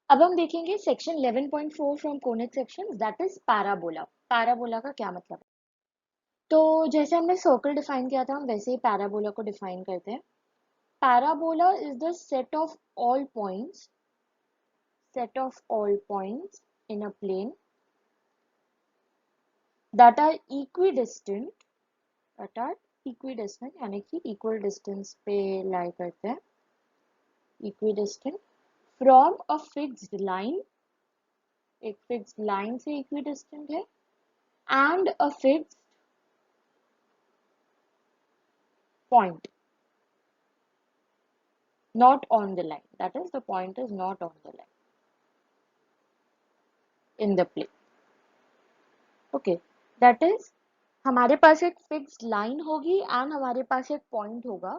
अब हम देखेंगे section 11.4 from conic sections, that is parabola. Parabola का क्या मतलब है? तो जैसे हमने सर्कल डिफाइन किया था, हम वैसे ही पैराबोला को डिफाइन करते हैं। Parabola is the set of all points in a plane that are equidistant यानी कि इक्वल डिस्टेंस पे लाई करते हैं, equidistant from a fixed line, एक फिक्स्ड लाइन से इक्विडिस्टेंट है, and a fixed point not on the line, that is the point is not on the line in the plane. Okay, that is हमारे पास एक fixed line होगी and हमारे पास एक point होगा।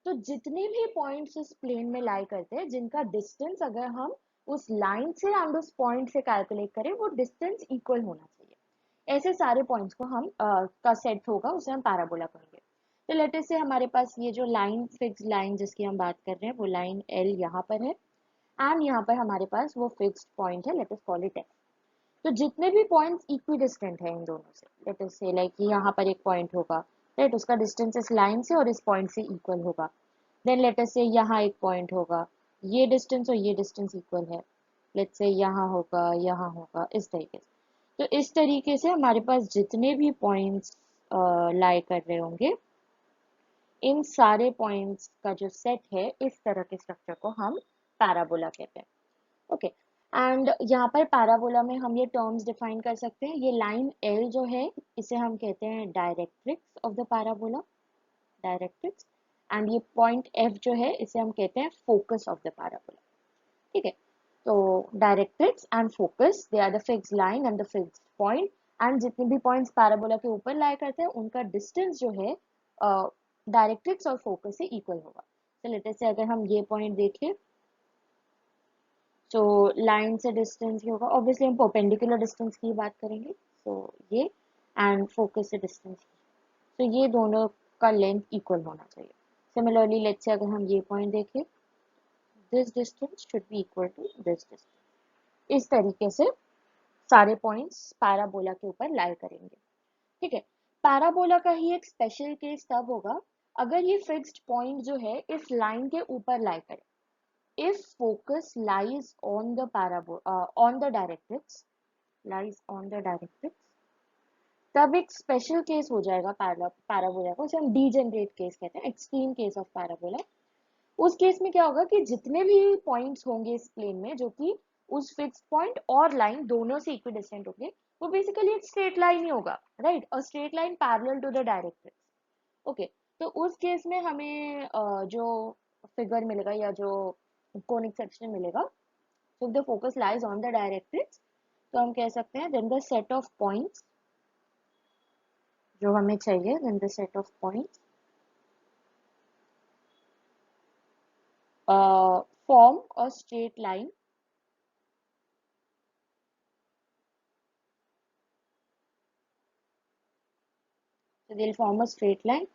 तो जितने भी पॉइंट्स उस प्लेन में लाई करते हैं जिनका डिस्टेंस अगर हम उस लाइन से एंड उस पॉइंट से कैलकुलेट करें वो डिस्टेंस इक्वल होना चाहिए, ऐसे सारे पॉइंट्स को हम का सेट होगा, उसे हम पैराबोला कहेंगे। तो लेट से हमारे पास ये जो लाइन, फिक्स्ड लाइन जिसकी हम बात कर रहे हैं, वो लाइन एल यहाँ पर है एंड यहाँ पर हमारे पास वो फिक्स्ड पॉइंट है, let us call it F. तो जितने भी पॉइंट्स इक्विडिस्टेंट है इन दोनों से, लेट अस से लाइक यहाँ पर एक पॉइंट होगा, राइट, उसका डिस्टेंस इस लाइन से और इस पॉइंट से इक्वल होगा। देन लेट अस से यहाँ एक पॉइंट होगा, ये डिस्टेंस और ये डिस्टेंस इक्वल है, लेट से यहाँ होगा, इस तरीके से। तो इस तरीके से हमारे पास जितने भी पॉइंट्स लाई कर रहे होंगे, इन सारे पॉइंट्स का जो सेट है, इस तरह के स्ट्रक्चर को हम पैराबोला कहते हैं। ओके, एंड यहाँ पर पैराबोला में हम ये टर्म्स डिफाइन कर सकते हैं। ये लाइन एल जो है इसे हम कहते हैं directrix of the parabola, directrix. And ये पॉइंट एफ जो है इसे हम कहते हैं फोकस ऑफ द पैराबोला। ठीक है, तो directrix and focus, they are the fix line and the fix point. And जितने भी पॉइंट्स पैराबोला के ऊपर लाई करते हैं उनका डिस्टेंस जो है डायरेक्ट्रिक्स और फोकस से इक्वल होगा। तो लेट से अगर हम ये पॉइंट देखें, तो लाइन से डिस्टेंस ये होगा, ऑब्वियसली हम परपेंडिकुलर डिस्टेंस की बात करेंगे, तो ये एंड फोकस से डिस्टेंस की, तो ये दोनों का लेंथ इक्वल होना चाहिए। सिमिलरली लेट से अगर हम ये पॉइंट देखें, this distance should be equal to this distance. इस तरीके से सारे पॉइंट्स पैराबोला के ऊपर लाई करेंगे। ठीक है, पैराबोला का ही एक स्पेशल केस तब होगा अगर ये फिक्स्ड पॉइंट जो है इस लाइन के ऊपर लाई करे। if focus lies on the on the directrix, तब एक स्पेशल केस हो जाएगा पैराबोला को, उसे हम डीजेनरेट केस कहते हैं, एक्सट्रीम केस ऑफ पैराबोला। उस केस में क्या होगा कि जितने भी पॉइंट्स होंगे इस प्लेन में जो कि उस फिक्स्ड पॉइंट और लाइन दोनों से इक्विडिस्टेंट होंगे, वो बेसिकली एक स्ट्रेट लाइन ही होगा, राइट, और straight line parallel to the directrix. Okay, तो उस केस में हमें जो फिगर मिलेगा या जो कोनिक सेक्शन मिलेगा, so if the focus lies on the directrix, तो हम कह सकते हैं then the set of points जो हमें चाहिए, then the set of points form a straight line so they'll form a straight line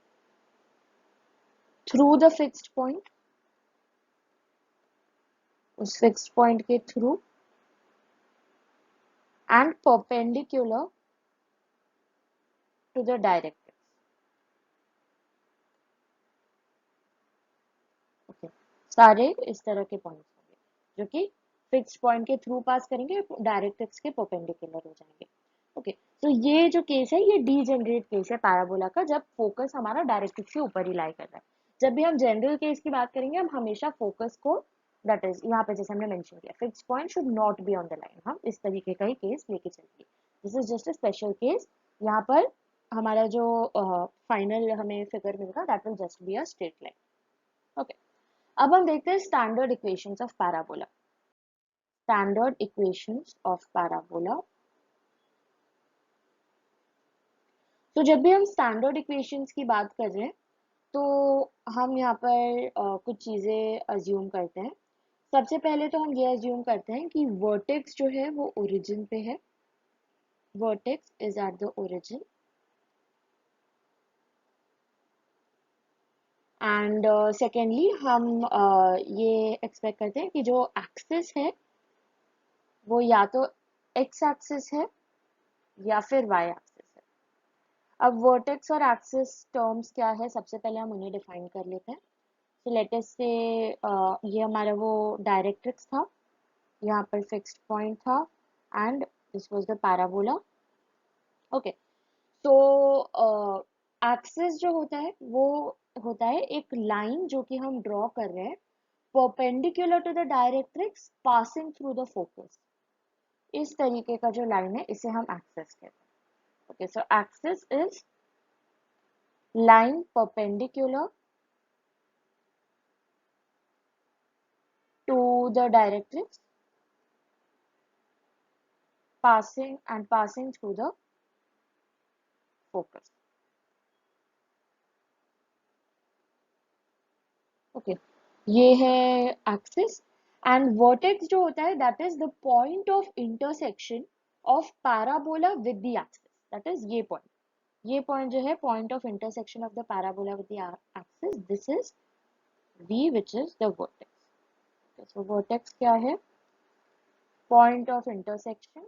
through the fixed point, उस fixed point के through, and perpendicular to the directrix. Okay, सारे इस तरह के points होंगे जो कि फिक्स्ड पॉइंट के थ्रू पास करेंगे, डायरेक्ट्रिक्स के परपेंडिकुलर हो जाएंगे। ओके, तो ये जो केस है ये डीजेनरेट केस है पैराबोला का, जब फोकस हमारा डायरेक्ट्रिक्स के ऊपर ही लाई कर रहा है। जब भी हम जनरल केस की बात करेंगे, हम हमेशा फोकस को, दैट इज यहाँ पे जैसे हमने मेंशन किया, fixed point should not be on the line, हम इस तरीके का ही केस लेके चलेंगे। This is just a special case. यहाँ पर हमारा जो फाइनल हमें फिगर मिलेगा that will just be a straight line. Okay, अब हम देखते हैं standard equations of parabola. Standard equations of parabola. तो जब भी हम स्टैंडर्ड इक्वेशंस की बात कर रहे हैं, तो हम यहाँ पर कुछ चीज़ें अज्यूम करते हैं। सबसे पहले तो हम ये अज्यूम करते हैं कि वर्टेक्स जो है वो ओरिजिन पे है, vertex is at the origin, and secondly हम ये एक्सपेक्ट करते हैं कि जो एक्सिस है वो या तो एक्स एक्सिस है या फिर वाई एक्सिस है। अब वर्टेक्स और एक्सिस टर्म्स क्या है, सबसे पहले हम उन्हें डिफाइन कर लेते हैं। तो लेट अस से ये हमारा वो डायरेक्ट्रिक्स था, यहाँ पर फिक्स्ड पॉइंट था and this was the parabola. Okay, तो एक्सिस जो होता है वो होता है एक लाइन जो कि हम ड्रॉ कर रहे हैं perpendicular to the directrix passing through the focus. इस तरीके का जो लाइन है इसे हम एक्सिस कहते हैं। Okay, so axis is line perpendicular to the directrix passing through the focus. Okay, ये है एक्सिस एंड वर्टेक्स जो होता है that is the point of intersection of parabola with the axis, that is ये point जो है point of intersection of the parabola with the axis, this is V which is the vertex. Okay, so vertex क्या है, point of intersection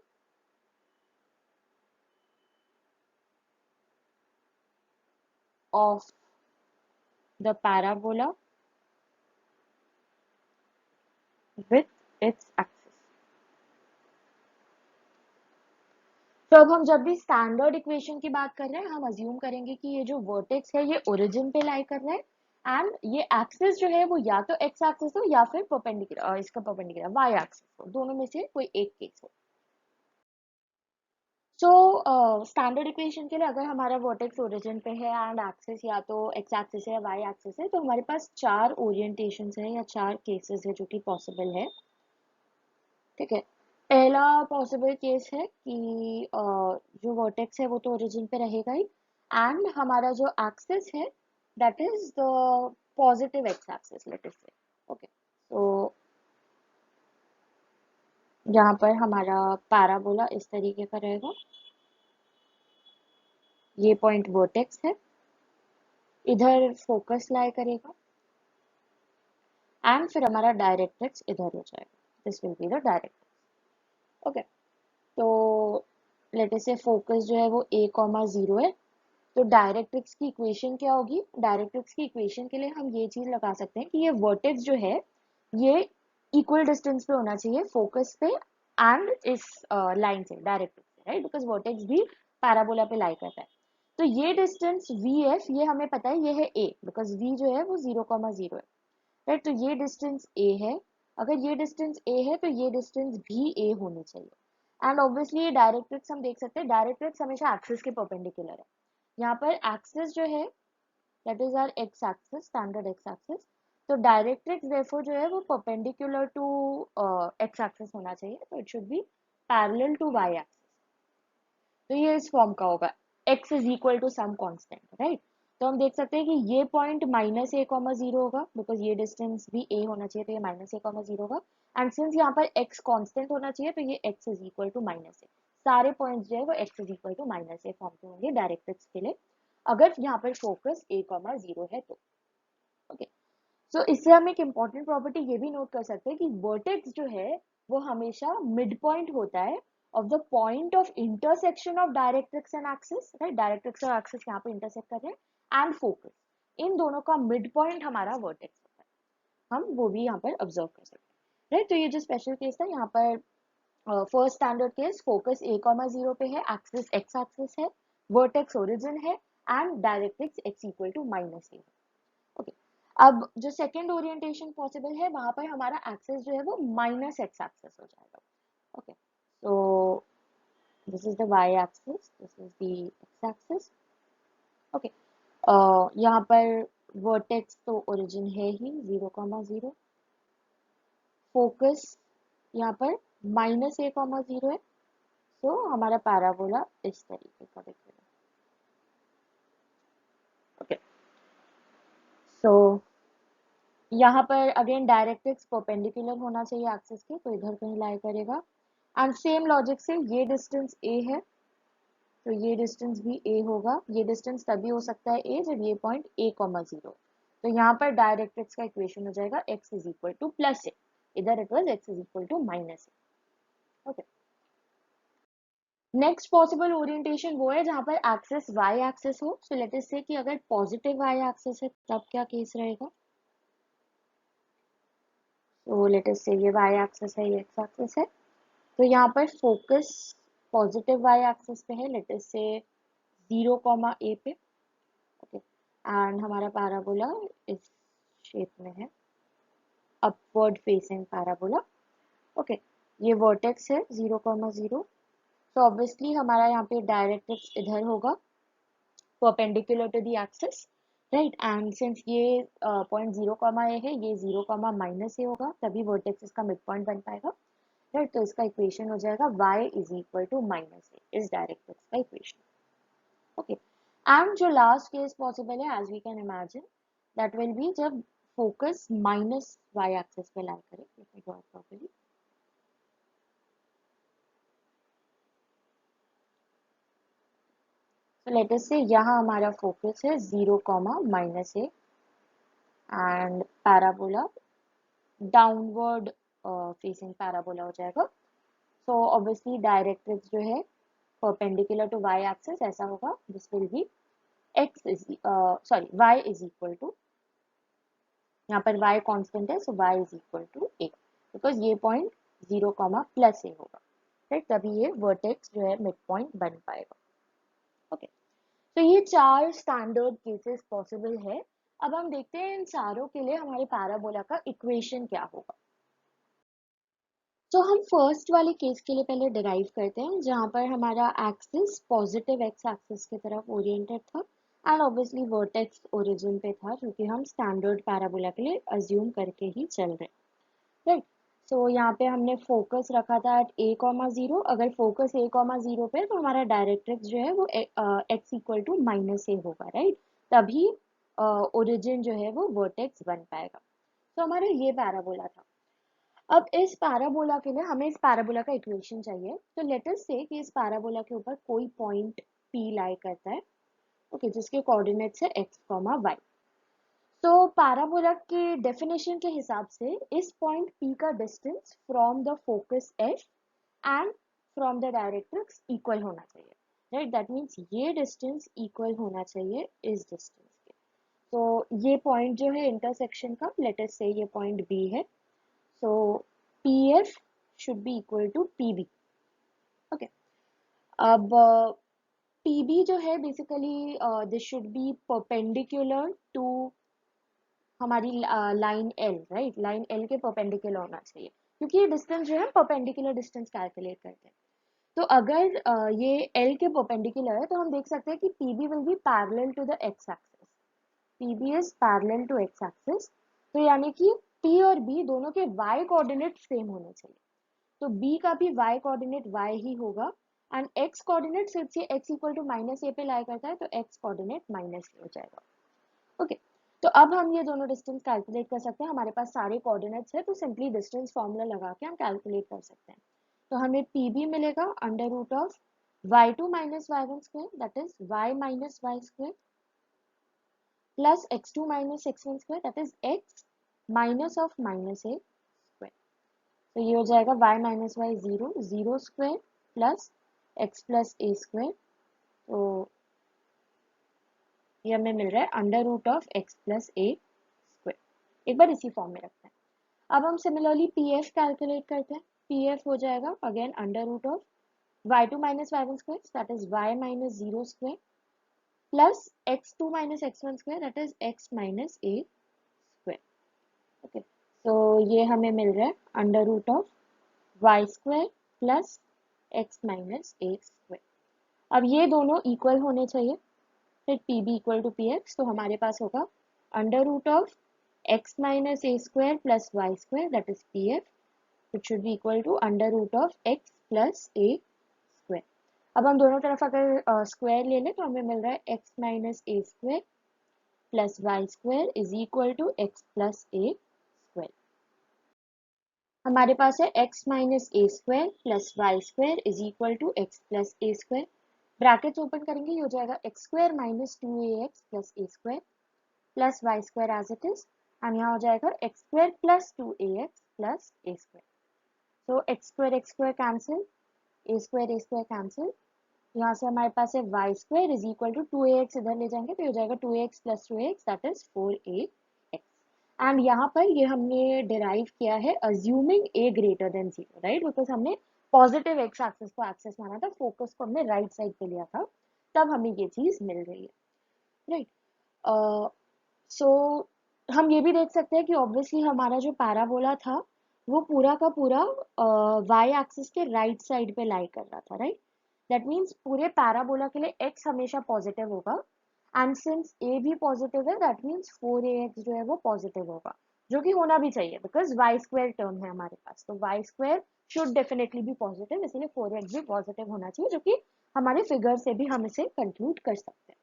of the parabola with its axis. तो अब हम जब भी स्टैंडर्ड इक्वेशन की बात कर रहे हैं हम अज्यूम करेंगे कि ये जो वर्टेक्स है ये ओरिजिन पे लाई कर रहा है एंड ये एक्सिस जो है वो या तो एक्स एक्सिस हो या फिर परपेंडिकुलर इसका परपेंडिकुलर वाई एक्सिस हो, दोनों में से कोई एक केस हो। सो स्टैंडर्ड इक्वेशन के लिए अगर हमारा वर्टेक्स ओरिजिन पे है एंड एक्सिस या तो एक्स एक्सिस है या वाई एक्सिस है, तो हमारे पास चार ओरिएंटेशंस है या चार केसेस है जो कि पॉसिबल है। ठीक है, पहला पॉसिबल केस है कि जो वर्टेक्स है वो तो ओरिजिन पे रहेगा ही एंड हमारा जो एक्सिस है that is the positive x axis, late us से। ओके, तो यहाँ पर हमारा पैराबोला इस तरीके का रहेगा, ये पॉइंट वर्टेक्स है, इधर फोकस लाई करेगा एंड फिर हमारा डायरेक्ट्रिक्स इधर हो जाएगा, this will be the directrix. Okay, तो लेट अस से फोकस जो है वो a, 0 है, तो डायरेक्ट्रिक्स की इक्वेशन क्या होगी, डायरेक्ट्रिक्स की इक्वेशन के लिए हम ये चीज लगा सकते हैं कि ये वर्टेक्स जो है ये इक्वल डिस्टेंस पे होना चाहिए फोकस पे एंड इस लाइन से, डायरेक्ट्रिक्स से, राइट, बिकॉज वर्टेक्स भी पैराबोला पे लाई करता है। तो ये डिस्टेंस वी एफ ये हमें पता है ये है ए, बिकॉज वी जो है वो 0, 0 है, राइट। तो ये डिस्टेंस ए है, अगर ये डिस्टेंस ए है तो ये डिस्टेंस भी ए होनी चाहिए एंड ऑब्वियसली ये डायरेक्ट्रिक्स हम देख सकते हैं, डायरेक्ट्रिक्स हमेशा एक्सिस के परपेंडिकुलर है। यहाँ पर एक्सिस जो है that is our X axis, standard X axis, तो डायरेक्ट्रिक्स देयरफॉर जो है वो परपेंडिकुलर टू एक्स एक्सिस होना चाहिए, तो it should be parallel to Y axis. तो ये इस फॉर्म का होगा, x is equal to some constant, right. तो हम देख सकते हैं कि ये पॉइंट -a, 0 होगा बिकॉज ये डिस्टेंस भी a होना चाहिए, तो ये -a, 0 होगा एंड सिंस यहाँ पर x कांस्टेंट होना चाहिए तो ये x is equal to -a, सारे पॉइंट्स जो है वो x is equal to -a form के होंगे डायरेक्ट्रिक्स के लिए, अगर यहाँ पर फोकस a, 0 है तो। ओके, सो इससे हम एक इम्पॉर्टेंट प्रॉपर्टी ये भी नोट कर सकते हैं कि वर्टेक्स जो है वो हमेशा मिड पॉइंट होता है of the point of intersection of directrix and axis, right, directrix और एक्सिस यहाँ पे इंटरसेक्ट कर रहे हैं एंड फोकस, इन दोनों का मिड पॉइंट हमारा वर्टेक्स होता है, हम वो भी यहाँ पर ऑब्जर्व कर सकते हैं, राइट। तो ये जो स्पेशल केस था यहाँ पर first standard case, focus a, 0 पे है, एक्सिस एक्स एक्सिस है, वर्टेक्स ओरिजिन है and directrix x equal to -a। Okay, अब जो सेकंड ओरिएंटेशन पॉसिबल है वहां पर हमारा एक्सिस जो है वो माइनस एक्स एक्सिस हो जाएगा। Okay, so this is the Y axis, this is the X axis. Okay, यहाँ पर वर्टेक्स तो ओरिजिन है ही 0, 0, फोकस यहाँ पर -a, 0 है, तो हमारा पैराबोला इस तरीके का दिखेगा। ओके, सो यहाँ पर अगेन डायरेक्ट्रिक्स परपेंडिकुलर होना चाहिए एक्सिस के, तो इधर कहीं लाई करेगा एंड सेम लॉजिक से ये डिस्टेंस a है तो ये डिस्टेंस भी a होगा, ये डिस्टेंस तभी हो सकता है a जब ये पॉइंट a, 0, तो यहाँ पर डायरेक्ट्रिक्स का इक्वेशन हो जाएगा x is equal to +a, इधर it was x is equal to -a। Okay, next possible orientation वो है जहां पर एक्सिस वाई एक्सिस हो। सो लेट अस से कि अगर पॉजिटिव वाई एक्सिस है तब क्या केस रहेगा। तो लेट अस से ये वाई एक्सिस है, ये एक्स एक्सिस है, तो यहाँ पर फोकस पॉजिटिव वाई एक्सिस पे है, लेट अस से 0, a पे। ओके, एंड हमारा पैराबोला इस शेप में है, अपवर्ड फेसिंग पैराबोला। ओके, ये वर्टेक्स है 0, 0, तो ऑब्वियसली हमारा यहाँ पे डायरेक्ट्रिक्स इधर होगा perpendicular to the axis, right. And since ये पॉइंट 0, a है, ये 0, -a होगा, तभी वर्टेक्स इसका मिड पॉइंट बन पाएगा, राइट। तो इसका इक्वेशन हो जाएगा y is equal to -a, इस डायरेक्ट्रिक्स का इक्वेशन। ओके, एंड जो लास्ट केस पॉसिबल है as we can imagine that will be जब फोकस माइनस वाई एक्सिस पे लाई करे। Let me draw it properly. तो लेट अस से यहाँ हमारा फोकस है 0, -a and parabola downward facing parabola हो जाएगा। सो ऑब्वियसली डायरेक्ट्रिक्स जो है परपेंडिकुलर टू वाई एक्सिस ऐसा होगा, this will be x is sorry y is equal to, यहाँ पर y कांस्टेंट है, so y is equal to a, because ये पॉइंट 0, +a होगा, राइट। तभी ये वर्टेक्स जो है मिड पॉइंट बन पाएगा। ओके, तो ये 4 स्टैंडर्ड केसेस पॉसिबल है। अब हम देखते हैं इन चारों के लिए हमारे पैराबोला का इक्वेशन क्या होगा। तो हम फर्स्ट वाले केस के लिए पहले डिराइव करते हैं जहाँ पर हमारा एक्सिस पॉजिटिव एक्स एक्सिस की तरफ ओरिएंटेड था एंड ऑब्वियसली वर्टेक्स ओरिजिन पे था, क्योंकि हम स्टैंडर्ड पैराबोला के लिए अज्यूम करके ही चल रहे, राइट। सो यहाँ पे हमने फोकस रखा था एट a, 0। अगर फोकस a, 0 पे तो हमारा डायरेक्ट्रिक्स जो है वो x इक्वल टू -a होगा, राइट। तभी ओरिजिन जो है वो वर्टेक्स बन पाएगा। तो हमारा ये पैराबोला था। अब इस पैराबोला के लिए हमें इस पैराबोला का इक्वेशन चाहिए। तो लेट अस से कि इस पैराबोला के ऊपर कोई पॉइंट P लाई करता है, ओके, जिसके कोऑर्डिनेट्स है x, y। तो पैराबोला के डेफिनेशन के हिसाब से इस पॉइंट P का distance from the focus S and from the directrix equal होना चाहिए, राइट। दैट मीन्स ये डिस्टेंस इक्वल होना चाहिए इस डिस्टेंस के। तो ये पॉइंट जो है इंटरसेक्शन का, लेट अस से ये पॉइंट B है, so PF should be equal to PB। Okay, अब PB जो है basically this should be perpendicular to हमारी line L, right. Line L के परपेंडिकुलर होना चाहिए, क्योंकि ये डिस्टेंस जो है परपेंडिकुलर डिस्टेंस कैलकुलेट करते हैं। तो अगर ये L के परपेंडिकुलर है तो हम देख सकते हैं कि PB will be parallel to the x axis. PB is parallel to x axis, तो यानी कि P और B दोनों के y कोऑर्डिनेट सेम होने चाहिए। तो B का भी y कोऑर्डिनेट y ही होगा एंड x कोऑर्डिनेट सिर्फ ये x इक्वल टू -a पे लाई करता है, तो x कोऑर्डिनेट -a हो जाएगा। ओके, तो अब हम ये दोनों डिस्टेंस कैलकुलेट कर सकते हैं। हमारे पास सारे कोऑर्डिनेट्स है, तो सिंपली डिस्टेंस फॉर्मूला लगा के हम कैलकुलेट कर सकते हैं। तो हमें PB मिलेगा under root of y2 - y1 square, that is y - y square, plus x2 - x1 square, that is x minus of -a square. तो ये हो जाएगा y - y 0, 0 square plus x plus a square. तो ये हमें मिल रहा है under root of x plus a square. एक बार इसी फॉर्म में रखते हैं। अब हम सिमिलरली PF कैलकुलेट करते हैं। PF हो जाएगा again under root of y2 - y1 square, that is y - 0 square, plus x2 - x1 square, that is x minus a square. Okay, तो ये हमें मिल रहा है under root of y square plus x minus a square. अब ये दोनों equal होने चाहिए, फिर PB इक्वल टू PX, तो हमारे पास होगा under root of x minus a square plus y square, that is PF, it should be equal to under root of x plus a square. अब हम दोनों तरफ अगर स्क्वायर ले लें तो हमें मिल रहा है x minus a square plus y square is equal to x plus a square. हमारे पास है x minus a square plus y square is equal to x plus a square. Brackets open करेंगे, ये हो जाएगा x square minus 2ax plus a square plus y square as it is, and यहाँ हो जाएगा x square plus 2ax plus a square. X square cancel, a square cancel, यहाँ से हमारे पास है y square is equal to 2ax, इधर ले जाएंगे तो ये हो जाएगा 2ax plus 2ax that is 4ax। And यहाँ पर ये हमने डिराइव किया है assuming a greater than 0, right, because हमने पॉजिटिव एक्स एक्सिस को एक्सेस माना था, फोकस को हमने राइट साइड पे लिया था, तब हमें ये चीज मिल रही है, राइट। सो हम ये भी देख सकते हैं कि ऑब्वियसली हमारा जो पैराबोला था वो पूरा का पूरा वाई एक्सिस के राइट साइड पे लाई कर रहा था, राइट। दैट मीन्स पूरे पैराबोला के लिए x हमेशा पॉजिटिव होगा, एंड सिंस a भी पॉजिटिव है दैट मीन्स 4ax जो है वो पॉजिटिव होगा, जो कि होना भी चाहिए बिकॉज वाई स्क्वायर टर्म है हमारे पास, तो y square should definitely be positive, इसलिए 4x भी पॉजिटिव होना चाहिए, जो कि हमारे फिगर से भी हम इसे कंक्लूड कर सकते हैं।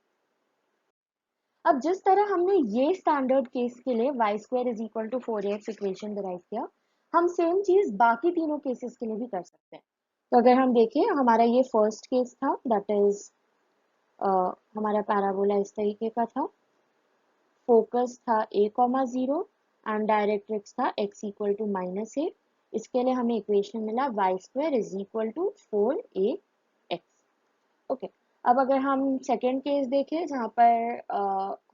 अब जिस तरह हमने ये स्टैंडर्ड केस के लिए y square is equal to 4ax equation derive किया, हम सेम चीज बाकी तीनों केसेस के लिए भी कर सकते हैं। तो अगर हम देखें, हमारा ये फर्स्ट केस था, दैट इज हमारा पैराबोला इस तरीके का था, फोकस था a,0 एंड डायरेक्ट्रिक्स था x इक्वल टू -a। इसके लिए हमें इक्वेशन मिला y square is equal to 4ax। Okay, अब अगर हम सेकेंड केस देखें जहाँ पर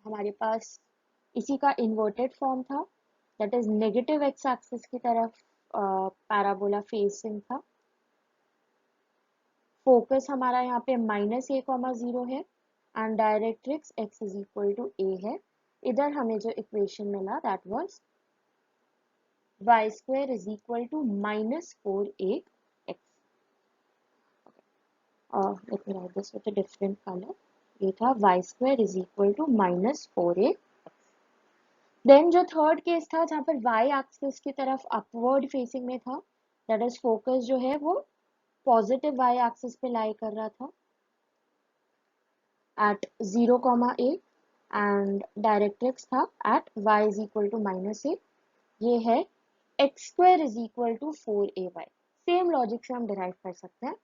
हमारे पास इसी का इन्वर्टेड फॉर्म था, that is negative x axis की तरफ पैराबोला फेसिंग था, फोकस हमारा यहाँ पे -a,0 है and directrix x is equal to a है। इधर हमें जो इक्वेशन मिला that was y square is equal to -4ax। Let me write this with a different colour, ये था y square is equal to -4ax। Then जो third case था जहाँ पर y एक्सिस की तरफ अपवर्ड फेसिंग में था, दैट इज फोकस जो है वो पॉजिटिव y एक्सिस पे लाई कर रहा था at 0, a एंड डायरेक्ट्रिक्स था at y is equal to -a। ये है x square is equal to 4ay। Same logic से हम डिराइव कर सकते हैं।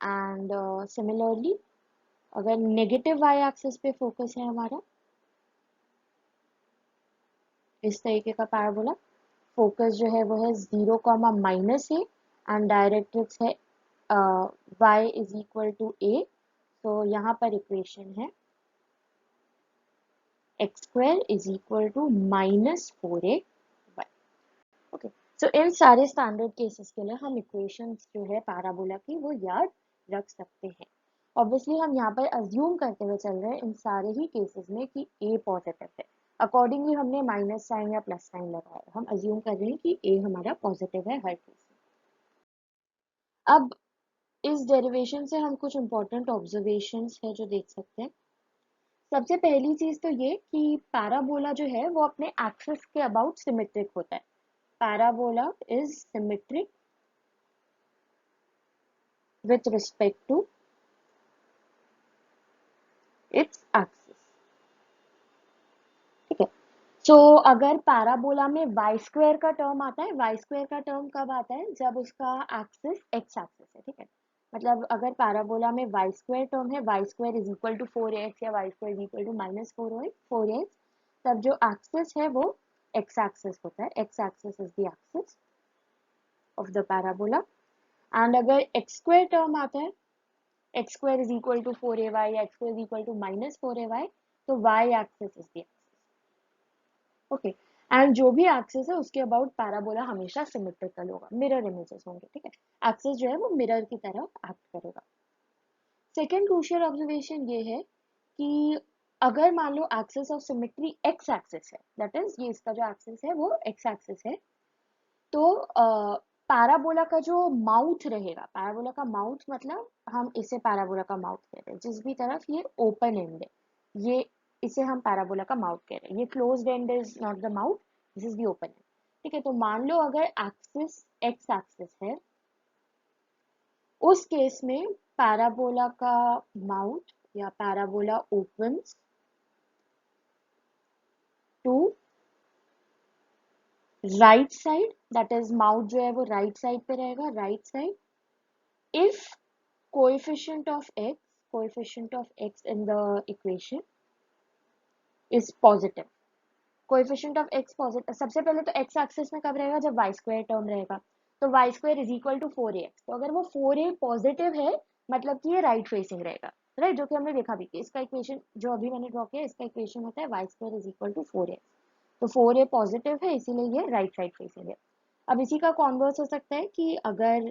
एंड सिमिलरली अगर नेगेटिव y एक्सिस पे फोकस है हमारा, इस तरीके का पैराबोला, फोकस जो है वो है 0, -a एंड डायरेक्ट्रिक्स है y is equal to a। तो यहाँ पर इक्वेशन है x square is equal to -4ay। Okay, so इन सारे स्टैंडर्ड केसेस के लिए हम इक्वेशंस जो है पैराबोला की वो याद रख सकते हैं। ऑब्वियसली हम यहाँ पर अज्यूम करते हुए चल रहे हैं इन सारे ही केसेस में कि a पॉजिटिव है, अकॉर्डिंगली हमने माइनस साइन या प्लस साइन लगाया, हम अज्यूम कर रहे हैं कि a हमारा पॉजिटिव है हर केस में। अब इस डेरिवेशन से हम कुछ इंपॉर्टेंट ऑब्जर्वेशंस है जो देख सकते हैं। सबसे पहली चीज तो ये कि पैराबोला जो है वो अपने एक्सिस के अबाउट सिमेट्रिक होता है। Parabola is symmetric with respect to its axis। ठीक है, सो अगर पैराबोला में वाई स्क्वायर का टर्म आता है, वाई स्क्वायर का टर्म कब आता है, जब उसका एक्सिस एक्स एक्सिस है, ठीक है। मतलब अगर पैराबोला में वाई स्क्वायर टर्म है, y square is equal to 4ax या y square is equal to -4ax, तब जो एक्सिस है वो एक्स एक्सिस होता है, x axis is the axis of the parabola. And अगर एक्स स्क्वायर टर्म आता है, x square is equal to 4ay या x square is equal to -4ay, तो y axis is the axis। Okay, and जो भी axis है उसके about parabola हमेशा सिमेट्रिकल होगा, मिरर इमेजेस होंगे, ठीक है। एक्सिस जो है वो मिरर की तरह एक्ट करेगा। सेकेंड क्रूशियल ऑब्जर्वेशन ये है कि अगर मान लो axis of symmetry X axis है, दैट इज ये इसका जो एक्सिस है वो एक्स एक्सिस है, तो पैराबोला का जो माउथ रहेगा, पैराबोला का माउथ मतलब हम इसे पैराबोला का माउथ कहते हैं, जिस भी तरफ ये ओपन एंड है, ये इसे हम पैराबोला का माउथ कहते हैं। ये closed end is not the mouth, this is the open and, ठीक है। तो मान लो अगर एक्सिस एक्स एक्सिस है, उस केस में पैराबोला का माउथ या parabola opens to right side, that is mouth जो है वो राइट साइड पे रहेगा, right side, if coefficient of x in the equation is positive। coefficient of x positive, सबसे पहले तो x एक्सिस में कब रहेगा, जब y स्क्वायर टर्म रहेगा, तो y square is equal to 4ax। तो अगर वो 4a पॉजिटिव है मतलब कि ये राइट फेसिंग रहेगा, राइट, जो कि हमने देखा भी कि इसका इक्वेशन जो अभी मैंने ड्रॉ किया इसका इक्वेशन होता है y square is equal to 4ax। तो 4a पॉजिटिव है इसीलिए ये राइट राइट फेसिंग है। अब इसी का कॉन्वर्स हो सकता है कि अगर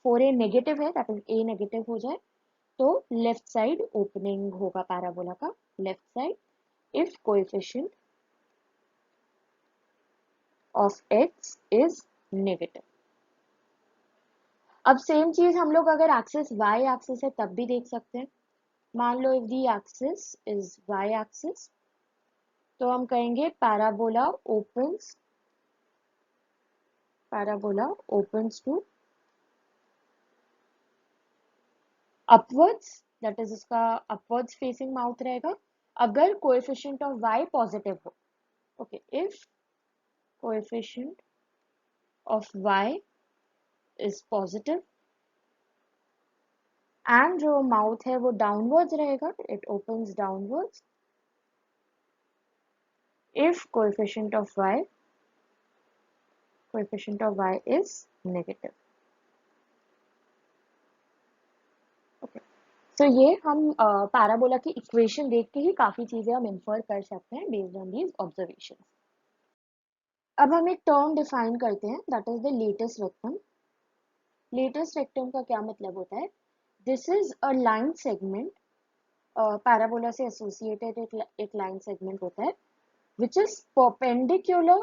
4a नेगेटिव है दैट इज a नेगेटिव हो जाए तो लेफ्ट साइड ओपनिंग होगा पैराबोला का, left side if coefficient of x is negative। अब सेम चीज हम लोग अगर एक्सिस y एक्सिस है तब भी देख सकते हैं। मान लो if the axis is y axis तो हम कहेंगे parabola opens to upwards, that is इसका अपवर्ड्स फेसिंग माउथ रहेगा अगर कोएफिशिएंट ऑफ y पॉजिटिव हो। Okay, if coefficient of y is positive and जो माउथ है वो डाउनवर्ड्स रहेगा, it opens downwards if coefficient of y is negative। Okay, तो ये हम पैराबोला की इक्वेशन देख के ही काफी चीजें हम इन्फर कर सकते हैं बेस्ड ऑन दीज ऑब्जर्वेशंस। अब हम एक टर्म डिफाइन करते हैं that is the latus rectum. Latus rectum का क्या मतलब होता है? This is a line segment, parabola से एसोसिएटेड एक लाइन सेगमेंट होता है which is perpendicular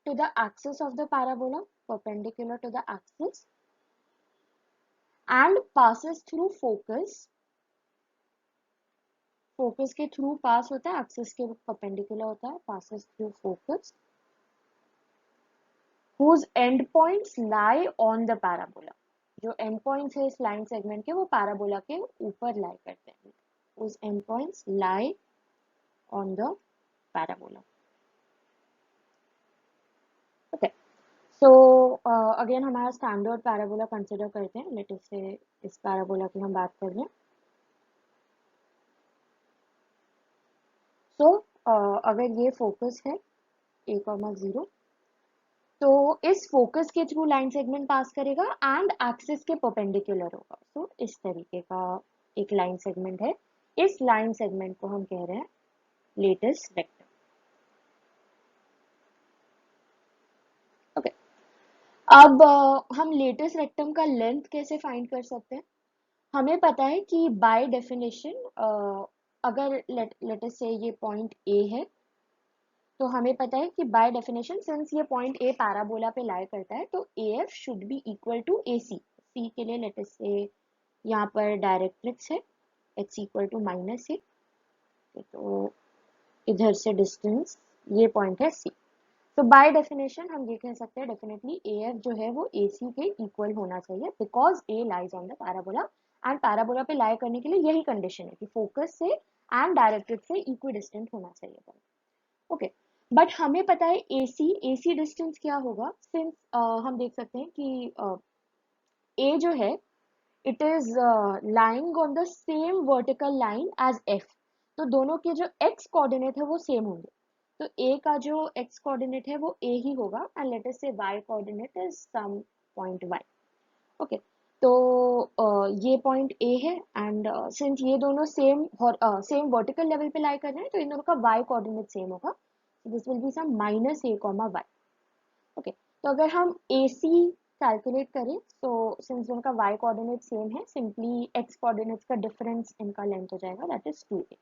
to the axis of the parabola, perpendicular to the axis and passes through focus, focus के थ्रू पास होता है, axis के perpendicular होता है, passes through focus whose end points lie on the parabola। जो end points है इस line segment के वो parabola के ऊपर lie करते हैं, whose end points lie on the parabola। okay, so again हमारा स्टैंडर्ड पैराबोला कंसिडर करते हैं, लेट से इस पैराबोला की हम बात कर रहे हैं। सो अगर ये फोकस है a,0 तो इस फोकस के थ्रू लाइन सेगमेंट पास करेगा एंड एक्सिस के परपेंडिकुलर होगा। सो इस तरीके का एक लाइन सेगमेंट है, इस लाइन सेगमेंट को हम कह रहे हैं लेटेस्ट वेक्टर। ओके, अब हम लेटेस्ट रेक्टम का लेंथ कैसे फाइंड कर सकते हैं? हमें पता है कि बाय डेफिनेशन अगर लेट अस से ये पॉइंट ए है तो हमें पता है कि बाय डेफिनेशन सिंस ये पॉइंट ए पैराबोला पे लाई करता है तो A F should be equal to A C. C के लिए लेट अस से यहाँ पर डायरेक्ट्रिक्स है X equal to minus A, तो इधर से डिस्टेंस ये पॉइंट है सी। तो बाय डेफिनेशन हम ये कह सकते हैं डेफिनेटली ए एफ जो है वो ए सी के इक्वल होना चाहिए because A lies on the parabola and parabola पे लाई करने के लिए यही कंडीशन है कि फोकस से एंड डायरेक्ट्रिक्स से इक्वी डिस्टेंट होना चाहिए। ओके, बट हमें पता है एसी डिस्टेंस क्या होगा सिंस हम देख सकते हैं कि ए जो है it is lying on the same vertical line as F, तो दोनों के जो एक्स कोऑर्डिनेट है वो सेम होंगे। तो ए का जो एक्स कोऑर्डिनेट है वो ए ही होगा and let us say y coordinate is some point y. Okay, तो ये पॉइंट ए है एंड सिंस ये दोनों सेम वर्टिकल लेवल पे लाई कर रहे हैं तो इन दोनों का वाई कोऑर्डिनेट सेम होगा, this will be some minus a comma y. Okay, तो अगर हम ए सी कैलकुलेट करें तो सिंस उनका y कोऑर्डिनेट सेम है सिंपली x कोऑर्डिनेट्स का डिफरेंस इनका लेंथ हो जाएगा दैट इज 2a।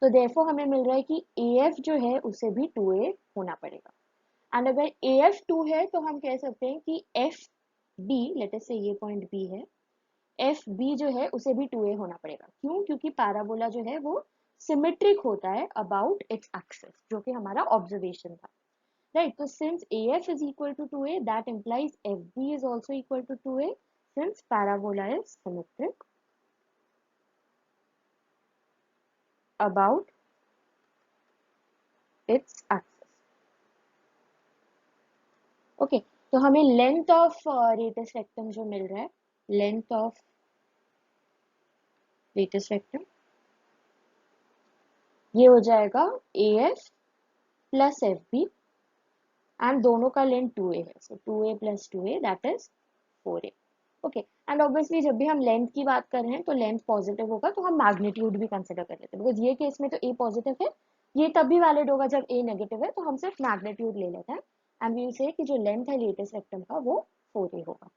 तो देयरफॉर हमें मिल रहा है कि AF जो है उसे भी 2a होना पड़ेगा एंड अगर AF 2 है तो हम कह सकते हैं कि FB, लेट अस से ये पॉइंट B है, FB जो है उसे भी 2a होना पड़ेगा। क्यों? क्योंकि पैराबोला जो है वो सिमेट्रिक होता है अबाउट इट्स एक्सिस, जो कि हमारा ऑब्जर्वेशन था, right? So since AF is equal to 2a, that implies FB is also equal to 2a since parabola is symmetric about its axis। Okay, तो हमें लेंथ ऑफ रेटस रेक्टम जो मिल रहा है, length of rates rectum ये हो जाएगा AF plus FB and दोनों का लेंथ 2a है, सो 2a plus 2a that is 4a। Okay, and obviously जब भी हम लेंथ की बात कर रहे हैं तो लेंथ पॉजिटिव होगा तो हम मैग्नीट्यूड भी कंसिडर कर लेते हैं, बिकॉज ये केस में तो ए पॉजिटिव है, ये तब भी वैलिड होगा जब ए नेगेटिव है, तो हम सिर्फ मैग्नीट्यूड ले लेते हैं एंड वी विल से कि जो लेंथ है लेटेस्ट रेक्टम का वो 4a होगा।